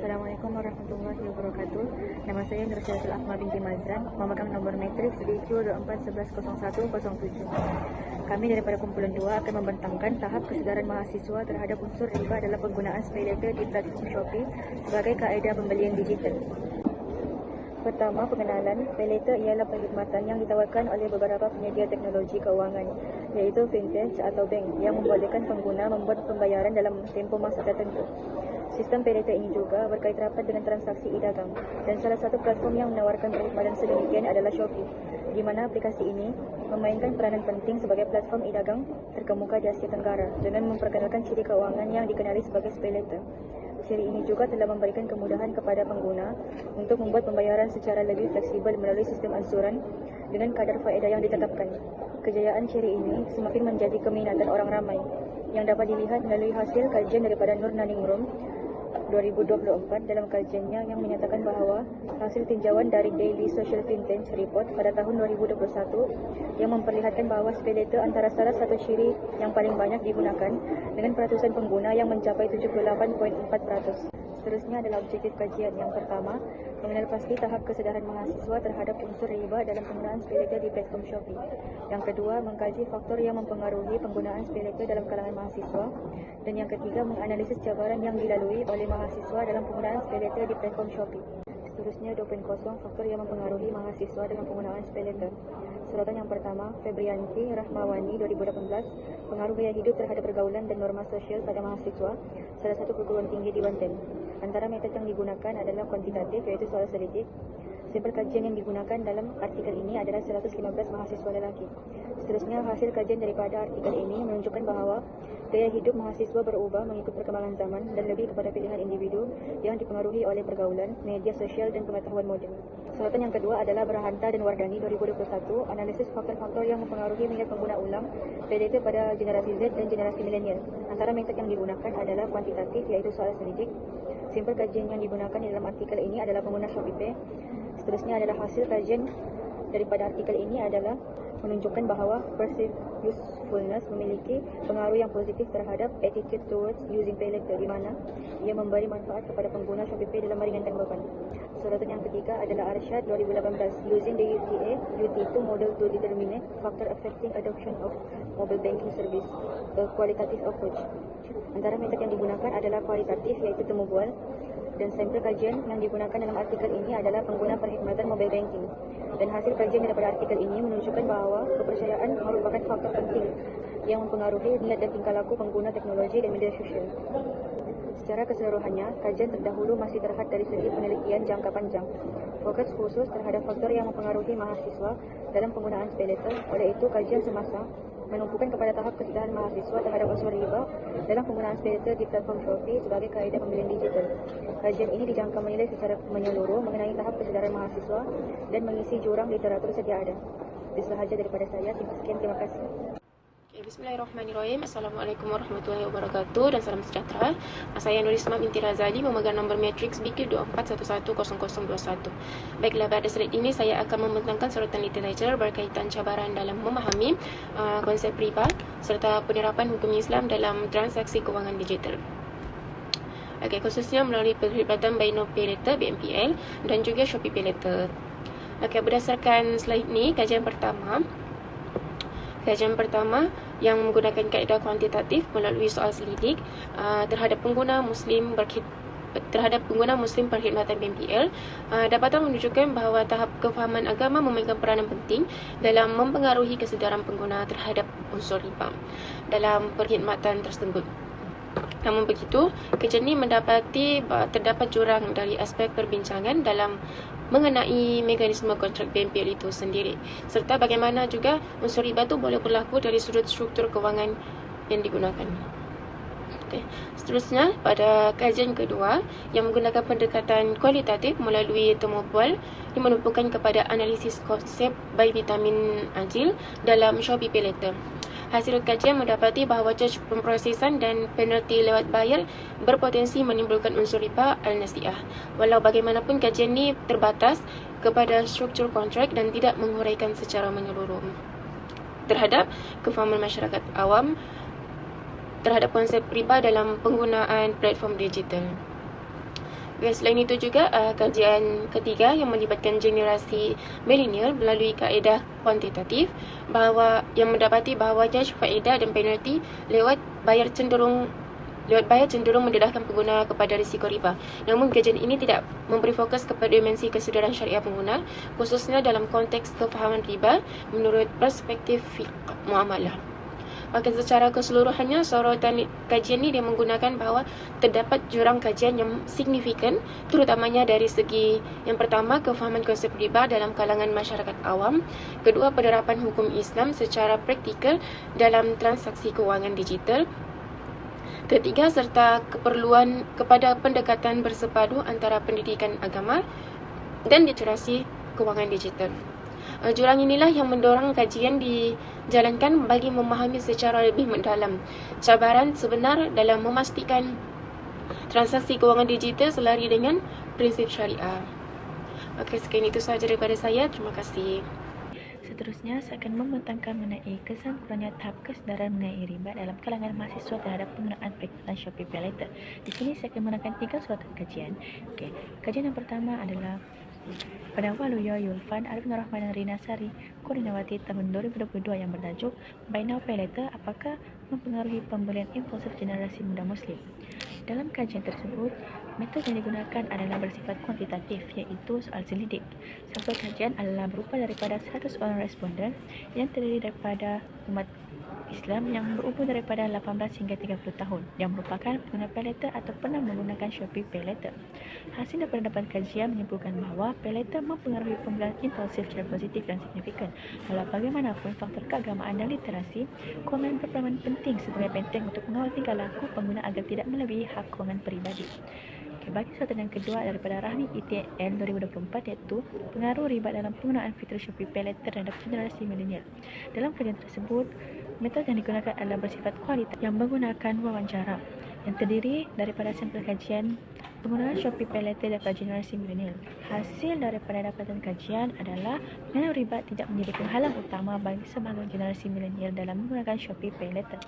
Assalamualaikum warahmatullahi wabarakatuh. Nama saya Nur Syaratul Ahmad binti Mazran, memegang nomor matriks DQ24110107. Kami daripada kumpulan 2 akan membentangkan tahap kesedaran mahasiswa terhadap unsur riba dalam penggunaan SPayLater di platform Shopee sebagai kaedah pembelian digital. Pertama, pengenalan. SPayLater ialah perkhidmatan yang ditawarkan oleh beberapa penyedia teknologi keuangan, iaitu fintech atau bank yang membolehkan pengguna membuat pembayaran dalam tempoh masa tertentu. Sistem SPayLater ini juga berkait rapat dengan transaksi e-dagang, dan salah satu platform yang menawarkan perkhidmatan sedemikian adalah Shopee, di mana aplikasi ini memainkan peranan penting sebagai platform e-dagang terkemuka di Asia Tenggara dengan memperkenalkan ciri keuangan yang dikenali sebagai SPayLater. Ciri ini juga telah memberikan kemudahan kepada pengguna untuk membuat pembayaran secara lebih fleksibel melalui sistem ansuran dengan kadar faedah yang ditetapkan. Kejayaan ciri ini semakin menjadi keminatan orang ramai yang dapat dilihat melalui hasil kajian daripada Nur Naningrum 2024 dalam kajiannya yang menyatakan bahawa hasil tinjauan dari Daily Social Fintech Report pada tahun 2021 yang memperlihatkan bahawa SPayLater antara salah satu ciri yang paling banyak digunakan dengan peratusan pengguna yang mencapai 78.4%. Seterusnya adalah objektif kajian. Yang pertama, mengenal pasti tahap kesedaran mahasiswa terhadap unsur riba dalam penggunaan SPayLater di platform Shopee. Yang kedua, mengkaji faktor yang mempengaruhi penggunaan SPayLater dalam kalangan mahasiswa. Dan yang ketiga, menganalisis cabaran yang dilalui oleh mahasiswa dalam penggunaan SPayLater di platform Shopee. Seterusnya, 2.0 faktor yang mempengaruhi mahasiswa dalam penggunaan SPayLater. Suratan yang pertama, Febrianti Rahmawani 2018, pengaruh gaya hidup terhadap pergaulan dan norma sosial pada mahasiswa, salah satu perguruan tinggi di Banten. Antara metode yang digunakan adalah kuantitatif, iaitu soal selidik. Sampel kajian yang digunakan dalam artikel ini adalah 115 mahasiswa lelaki. Seterusnya, hasil kajian daripada artikel ini menunjukkan bahawa gaya hidup mahasiswa berubah mengikut perkembangan zaman dan lebih kepada pilihan individu yang dipengaruhi oleh pergaulan, media sosial dan pengetahuan moden. Suratan yang kedua adalah Berhanta dan Wardani 2021, analisis faktor-faktor yang mempengaruhi minat pengguna ulang SPayLater pada generasi Z dan generasi milenial. Antara metode yang digunakan adalah kuantitatif, iaitu soal selidik. Sampel kajian yang digunakan di dalam artikel ini adalah pengguna ShopeePay. Seterusnya adalah hasil kajian daripada artikel ini adalah menunjukkan bahawa perceived usefulness memiliki pengaruh yang positif terhadap attitude towards using SPayLater, di mana ia memberi manfaat kepada pengguna ShopeePay dalam meringankan beban. Suratan yang ketiga adalah Arsyad 2018, using the UT2 model to determine factor affecting adoption of mobile banking service, a qualitative approach. Antara metode yang digunakan adalah kualitatif, iaitu temu bual, dan sampel kajian yang digunakan dalam artikel ini adalah pengguna perkhidmatan mobile banking. Dan hasil kajian daripada artikel ini menunjukkan bahawa kepercayaan merupakan faktor penting yang mempengaruhi niat dan tingkah laku pengguna teknologi dan media sosial. Secara keseluruhannya, kajian terdahulu masih terhad dari segi penelitian jangka panjang, fokus khusus terhadap faktor yang mempengaruhi mahasiswa dalam penggunaan SPayLater. Oleh itu, kajian semasa menumpukan kepada tahap kesedaran mahasiswa terhadap unsur riba dalam penggunaan SPayLater di platform Shopee sebagai kaedah pembelian digital. Kajian ini dijangka menilai secara menyeluruh mengenai tahap kesedaran mahasiswa dan mengisi jurang literatur sedia ada. Itu sahaja daripada saya. Sekian, terima kasih. Bismillahirrahmanirrahim. Assalamualaikum warahmatullahi wabarakatuh dan salam sejahtera. Saya Nurisma binti Razali, memegang nombor matriks BQ24110021. Baiklah, pada slide ini saya akan membentangkan suratan literatur berkaitan cabaran dalam memahami konsep riba serta penerapan hukum Islam dalam transaksi kewangan digital. Okey, khususnya melalui perkhidmatan Buy Now Pay Later (BNPL) dan juga Shopee Pay Later. Okey, berdasarkan slide ini, kajian pertama yang menggunakan kaedah kuantitatif melalui soal selidik terhadap pengguna muslim perkhidmatan BNPL dapatlah menunjukkan bahawa tahap kefahaman agama memegang peranan penting dalam mempengaruhi kesedaran pengguna terhadap unsur riba dalam perkhidmatan tersebut. Namun begitu, kajian ini mendapati terdapat jurang dari aspek perbincangan dalam mengenai mekanisme kontrak BNPL itu sendiri, serta bagaimana juga unsur riba itu boleh berlaku dari sudut struktur kewangan yang digunakan. Okay. Seterusnya, pada kajian kedua yang menggunakan pendekatan kualitatif melalui temu bual, ini menumpukan kepada analisis konsep buy vitamin Ajil dalam Shopee Pay Later. Hasil kajian mendapati bahawa charge pemprosesan dan penalti lewat bayar berpotensi menimbulkan unsur riba al-nasi'ah. Walau bagaimanapun, kajian ini terbatas kepada struktur kontrak dan tidak menguraikan secara menyeluruh terhadap kefahaman masyarakat awam terhadap konsep riba dalam penggunaan platform digital. Selain itu juga kajian ketiga yang melibatkan generasi milenial melalui kaedah kuantitatif yang mendapati bahawa judge faedah dan penalti lewat bayar cenderung mendedahkan pengguna kepada risiko riba. Namun kajian ini tidak memberi fokus kepada dimensi kesedaran syariah pengguna, khususnya dalam konteks kefahaman riba menurut perspektif fiqh muamalah. Maka secara keseluruhannya, sorotan kajian ini dia menggunakan bahawa terdapat jurang kajian yang signifikan, terutamanya dari segi yang pertama, kefahaman konsep riba dalam kalangan masyarakat awam, kedua, penerapan hukum Islam secara praktikal dalam transaksi kewangan digital, ketiga, serta keperluan kepada pendekatan bersepadu antara pendidikan agama dan literasi kewangan digital. Jurang inilah yang mendorong kajian dijalankan bagi memahami secara lebih mendalam cabaran sebenar dalam memastikan transaksi kewangan digital selari dengan prinsip syariah. Okey, sekian itu sahaja daripada saya. Terima kasih. Seterusnya, saya akan membentangkan mengenai kesan kurangnya tahap kesedaran mengenai riba dalam kalangan mahasiswa terhadap penggunaan aplikasi Shopee Pay Later. Di sini saya akan menerangkan 3 suratan kajian. Okey, kajian yang pertama adalah pada Waluyo Yulfan Arifin Rahman dan Rina Sari Koordinawati tahun 2022 yang bertajuk Buy Now Pay Later, apakah mempengaruhi pembelian impulsif generasi muda Muslim. Dalam kajian tersebut, metode yang digunakan adalah bersifat kuantitatif, iaitu soal selidik. Sampel kajian adalah berupa daripada 100 orang responden yang terdiri daripada umat Islam yang berumur daripada 18 hingga 30 tahun yang merupakan pengguna Pay Later atau pernah menggunakan Shopee Pay Later. Hasil daripada kajian menyimpulkan bahawa Pay Later mempengaruhi pembelian impulsif secara positif dan signifikan. Walau bagaimanapun, faktor keagamaan dan literasi kewangan berperanan penting sebagai benteng untuk mengawal tingkah laku pengguna agar tidak melebihi hak kewangan peribadi. Bagi suratan yang kedua daripada Rahmi ITN 2024, iaitu pengaruh riba dalam penggunaan fitur Shopee Pay Later terhadap generasi milenial. Dalam kajian tersebut, metode yang digunakan adalah bersifat kualitatif yang menggunakan wawancara yang terdiri daripada sampel kajian penggunaan Shopee Pay Later daripada generasi milenial. Hasil daripada dapatan kajian adalah pengaruh riba tidak menjadi penghalang utama bagi sebagian generasi milenial dalam menggunakan Shopee Pay Later.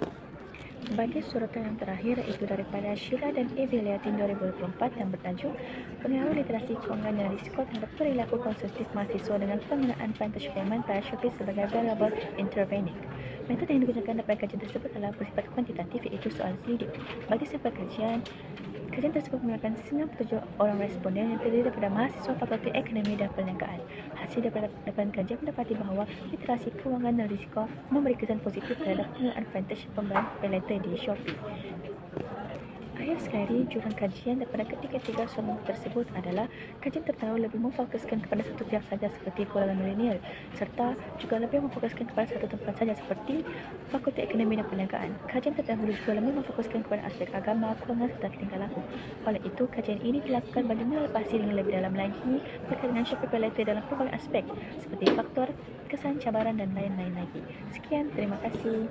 Bagi suratan yang terakhir, iaitu daripada Sheila dan Evialiatin 2024 yang bertajuk Pengaruh Literasi Kewangan dan Risiko terhadap Perilaku Konsumtif Mahasiswa dengan Penggunaan Vantage Payment pada Shopee sebagai Variable Intervening. Metode yang digunakan dalam kajian tersebut adalah bersifat kuantitatif, iaitu soal selidik. Bagi sampel kajian tersebut menggunakan 97 orang responden yang terdiri daripada mahasiswa Fakulti Ekonomi dan Perniagaan. Hasil daripada kajian mendapati bahawa literasi kewangan dan risiko memberi kesan positif terhadap penggunaan advantage pembelian Pay Later di Shopee. Akhir sekali, jurang kajian daripada ketiga-tiga soal tersebut adalah kajian tertahu lebih memfokuskan kepada satu pihak saja seperti golongan milenial, serta juga lebih memfokuskan kepada satu tempat saja seperti Fakulti Ekonomi dan Perniagaan. Kajian terdahulu juga lebih memfokuskan kepada aspek agama, kewangan serta tingkah laku. Oleh itu, kajian ini dilakukan bagi melepasi dengan lebih dalam lagi berkaitan dengan Shopee Pay Later dalam pelbagai aspek seperti faktor, kesan, cabaran dan lain-lain lagi. Sekian, terima kasih.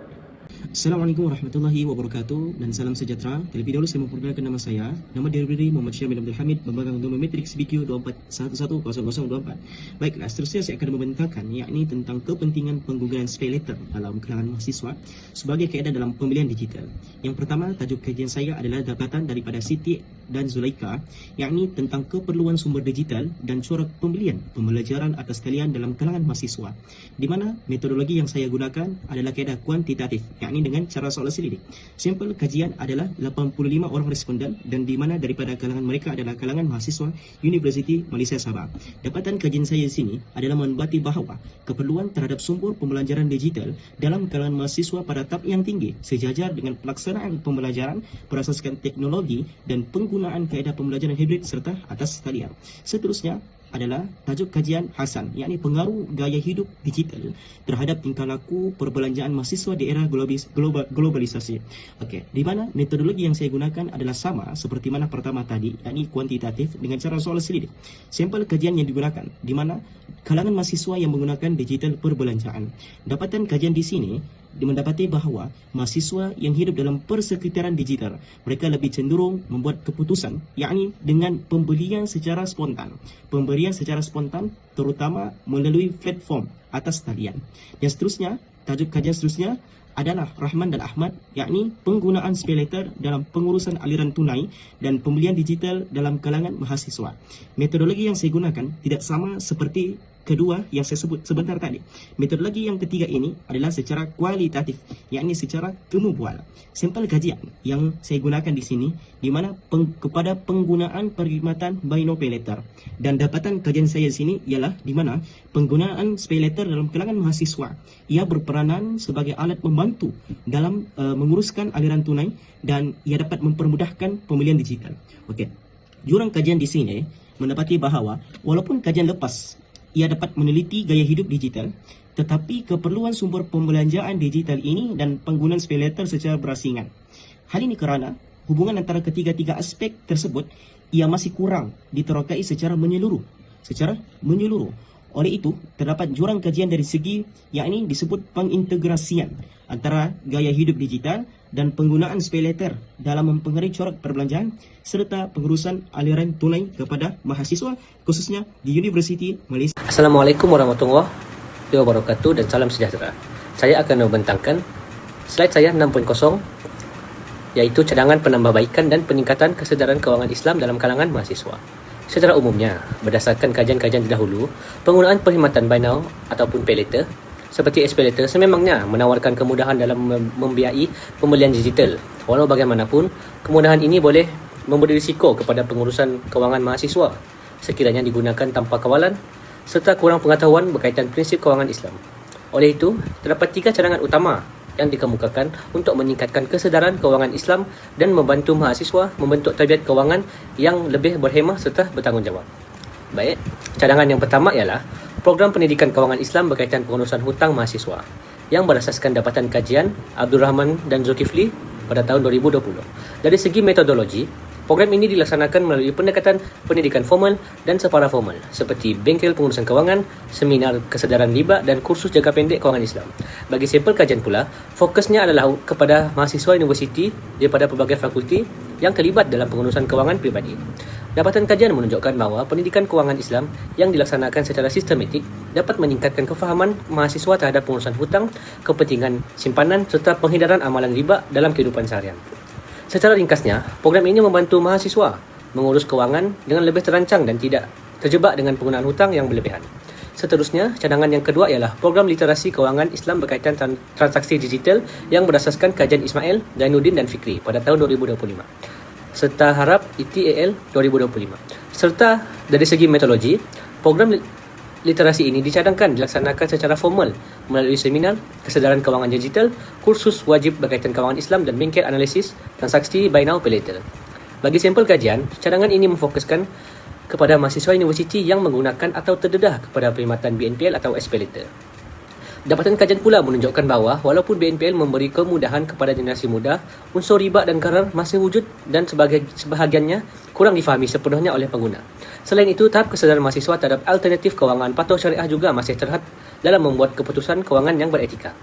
Assalamualaikum warahmatullahi wabarakatuh dan salam sejahtera. Terlebih dahulu saya memperkenalkan nama saya. Nama diri Muhammad Syamil Abdul Hamid, pemegang nombor Matrix BQ 24110024. Baiklah, seterusnya saya akan membentangkan yakni tentang kepentingan penggunaan Pay Later dalam kalangan mahasiswa sebagai kaedah dalam pembelian digital. Yang pertama, tajuk kajian saya adalah dapatan daripada Siti dan Zulaika, yakni tentang keperluan sumber digital dan corak pembelajaran atas talian dalam kalangan mahasiswa, di mana metodologi yang saya gunakan adalah kaedah kuantitatif, yakni dengan cara soal selidik. Sampel kajian adalah 85 orang responden dan di mana daripada kalangan mereka adalah kalangan mahasiswa Universiti Malaysia Sabah. Dapatan kajian saya di sini adalah mendapati bahawa keperluan terhadap sumber pembelajaran digital dalam kalangan mahasiswa pada tahap yang tinggi sejajar dengan pelaksanaan pembelajaran berasaskan teknologi dan penggunaan kaedah pembelajaran hibrid serta atas talian. Seterusnya adalah tajuk kajian Hasan, yakni pengaruh gaya hidup digital terhadap tingkah laku perbelanjaan mahasiswa di era globalisasi. Okey, di mana metodologi yang saya gunakan adalah sama seperti mana pertama tadi, yakni kuantitatif dengan cara soal selidik. Sampel kajian yang digunakan di mana kalangan mahasiswa yang menggunakan digital perbelanjaan. Dapatan kajian di sini mendapati bahawa mahasiswa yang hidup dalam persekitaran digital, mereka lebih cenderung membuat keputusan, yakni dengan pembelian secara spontan. Pembelian secara spontan terutama melalui platform atas talian. Dan seterusnya tajuk kajian seterusnya adalah Rahman dan Ahmad, yakni penggunaan SPayLater dalam pengurusan aliran tunai dan pembelian digital dalam kalangan mahasiswa. Metodologi yang saya gunakan tidak sama seperti kedua yang saya sebut sebentar tadi. Metodologi yang ketiga ini adalah secara kualitatif, yakni secara temubual. Sampel kajian yang saya gunakan di sini di mana kepada penggunaan perkhidmatan Buy Now Pay Later, dan dapatan kajian saya di sini ialah di mana penggunaan SPayLater dalam kalangan mahasiswa ia berperanan sebagai alat membantu dalam menguruskan aliran tunai dan ia dapat mempermudahkan pembelian digital. Okey. Jurang kajian di sini mendapati bahawa walaupun kajian lepas ia dapat meneliti gaya hidup digital, tetapi keperluan sumber pembelanjaan digital ini dan penggunaan SPayLater secara berasingan. Hal ini kerana hubungan antara ketiga-tiga aspek tersebut ia masih kurang diterokai secara menyeluruh. Oleh itu, terdapat jurang kajian dari segi yakni disebut pengintegrasian antara gaya hidup digital dan penggunaan SPayLater dalam mempengaruhi corak perbelanjaan serta pengurusan aliran tunai kepada mahasiswa khususnya di Universiti Malaysia. Assalamualaikum warahmatullahi wabarakatuh dan salam sejahtera. Saya akan membentangkan slide saya 6.0, iaitu cadangan penambahbaikan dan peningkatan kesedaran kewangan Islam dalam kalangan mahasiswa. Secara umumnya, berdasarkan kajian-kajian terdahulu, penggunaan perkhidmatan Buy Now ataupun Pay Later seperti SPayLater sememangnya menawarkan kemudahan dalam membiayai pembelian digital. Walau bagaimanapun, kemudahan ini boleh memberi risiko kepada pengurusan kewangan mahasiswa sekiranya digunakan tanpa kawalan serta kurang pengetahuan berkaitan prinsip kewangan Islam. Oleh itu, terdapat 3 cadangan utama yang dikemukakan untuk meningkatkan kesedaran kewangan Islam dan membantu mahasiswa membentuk tabiat kewangan yang lebih berhemah serta bertanggungjawab. Baik, cadangan yang pertama ialah program pendidikan kewangan Islam berkaitan pengurusan hutang mahasiswa yang berasaskan dapatan kajian Abdul Rahman dan Zulkifli pada tahun 2020. Dari segi metodologi, program ini dilaksanakan melalui pendekatan pendidikan formal dan separa formal seperti bengkel pengurusan kewangan, seminar kesedaran riba dan kursus jangka pendek kewangan Islam. Bagi sampel kajian pula, fokusnya adalah kepada mahasiswa universiti daripada pelbagai fakulti yang terlibat dalam pengurusan kewangan pribadi. Dapatan kajian menunjukkan bahawa pendidikan kewangan Islam yang dilaksanakan secara sistematik dapat meningkatkan kefahaman mahasiswa terhadap pengurusan hutang, kepentingan simpanan serta penghindaran amalan riba dalam kehidupan seharian. Secara ringkasnya, program ini membantu mahasiswa mengurus kewangan dengan lebih terancang dan tidak terjebak dengan penggunaan hutang yang berlebihan. Seterusnya, cadangan yang kedua ialah program literasi kewangan Islam berkaitan transaksi digital yang berasaskan kajian Ismail, Zainuddin dan Fikri pada tahun 2025 serta Harap ITAL 2025. Serta dari segi metodologi, program literasi ini dicadangkan dilaksanakan secara formal melalui seminar kesedaran kewangan digital, kursus wajib berkaitan kewangan Islam dan bengkel analisis transaksi Buy Now Pay Later. Bagi sampel kajian, cadangan ini memfokuskan kepada mahasiswa universiti yang menggunakan atau terdedah kepada perkhidmatan BNPL atau SPayLater. Dapatan kajian pula menunjukkan bahawa walaupun BNPL memberi kemudahan kepada generasi muda, unsur riba dan gharar masih wujud dan sebahagiannya kurang difahami sepenuhnya oleh pengguna. Selain itu, tahap kesedaran mahasiswa terhadap alternatif kewangan patuh syariah juga masih terhad dalam membuat keputusan kewangan yang beretika.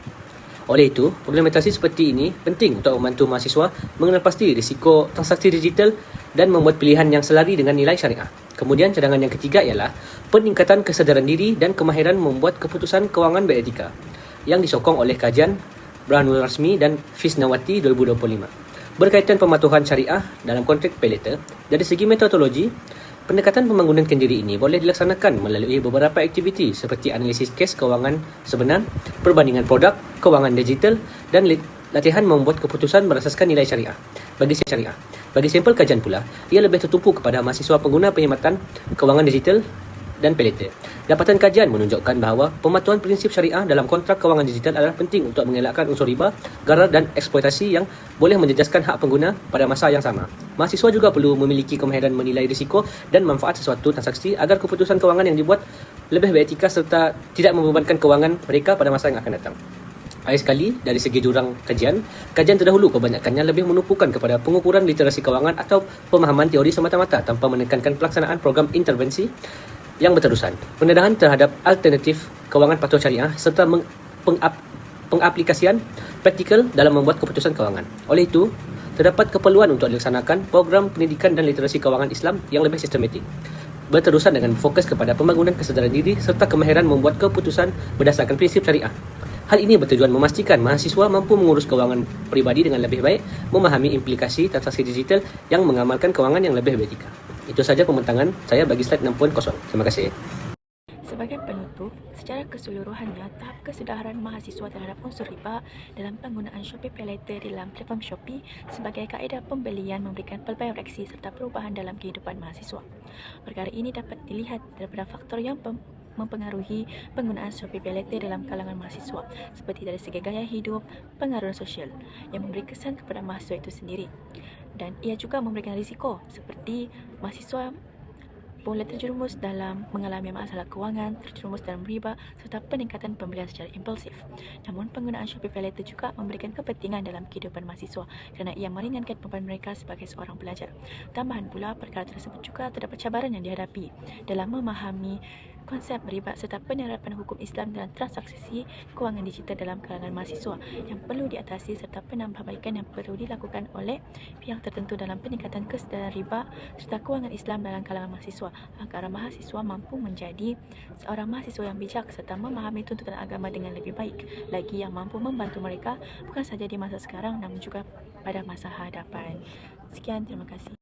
Oleh itu, implementasi seperti ini penting untuk membantu mahasiswa mengenal pasti risiko transaksi digital dan membuat pilihan yang selari dengan nilai syariah. Kemudian cadangan yang ketiga ialah peningkatan kesedaran diri dan kemahiran membuat keputusan kewangan beretika yang disokong oleh kajian Burhanul Rasmi dan Fisnawati 2025 berkaitan pematuhan syariah dalam konteks Pay Later. Dari segi metodologi, pendekatan pembangunan diri ini boleh dilaksanakan melalui beberapa aktiviti seperti analisis kes kewangan sebenar, perbandingan produk, kewangan digital dan latihan membuat keputusan berasaskan nilai syariah. Bagi sampel kajian pula, ia lebih tertumpu kepada mahasiswa pengguna perkhidmatan kewangan digital dan Pay Later. Dapatan kajian menunjukkan bahawa pematuhan prinsip syariah dalam kontrak kewangan digital adalah penting untuk mengelakkan unsur riba, gharar dan eksploitasi yang boleh menjejaskan hak pengguna pada masa yang sama. Mahasiswa juga perlu memiliki kemahiran menilai risiko dan manfaat sesuatu transaksi agar keputusan kewangan yang dibuat lebih beretika serta tidak membebankan kewangan mereka pada masa yang akan datang. Akhir sekali, dari segi jurang kajian terdahulu kebanyakannya lebih menumpukan kepada pengukuran literasi kewangan atau pemahaman teori semata-mata tanpa menekankan pelaksanaan program intervensi yang berterusan, pendedahan terhadap alternatif kewangan patuh syariah serta pengaplikasian praktikal dalam membuat keputusan kewangan. Oleh itu, terdapat keperluan untuk dilaksanakan program pendidikan dan literasi kewangan Islam yang lebih sistematik, berterusan dengan fokus kepada pembangunan kesedaran diri serta kemahiran membuat keputusan berdasarkan prinsip syariah. Hal ini bertujuan memastikan mahasiswa mampu mengurus keuangan pribadi dengan lebih baik, memahami implikasi transaksi digital yang mengamalkan keuangan yang lebih beretika. Itu saja pembentangan saya bagi slide 6.0. Terima kasih. Sebagai penutup, secara keseluruhannya, tahap kesedaran mahasiswa terhadap unsur riba dalam penggunaan Shopee PayLater dalam platform Shopee sebagai kaedah pembelian memberikan pelbagai reaksi serta perubahan dalam kehidupan mahasiswa. Perkara ini dapat dilihat daripada faktor yang mempengaruhi penggunaan Shopee PayLater dalam kalangan mahasiswa, seperti dari segi gaya hidup, pengaruh sosial yang memberi kesan kepada mahasiswa itu sendiri. Dan ia juga memberikan risiko seperti mahasiswa boleh terjerumus dalam mengalami masalah kewangan, terjerumus dalam riba serta peningkatan pembelian secara impulsif. Namun penggunaan Shopee PayLater juga memberikan kepentingan dalam kehidupan mahasiswa kerana ia meringankan beban mereka sebagai seorang pelajar. Tambahan pula, perkara tersebut juga terdapat cabaran yang dihadapi dalam memahami konsep riba serta penerapan hukum Islam dalam transaksi kewangan digital dalam kalangan mahasiswa yang perlu diatasi serta penambahbaikan yang perlu dilakukan oleh pihak tertentu dalam peningkatan kesedaran riba serta kewangan Islam dalam kalangan mahasiswa agar mahasiswa mampu menjadi seorang mahasiswa yang bijak serta memahami tuntutan agama dengan lebih baik lagi yang mampu membantu mereka bukan sahaja di masa sekarang namun juga pada masa hadapan. Sekian, terima kasih.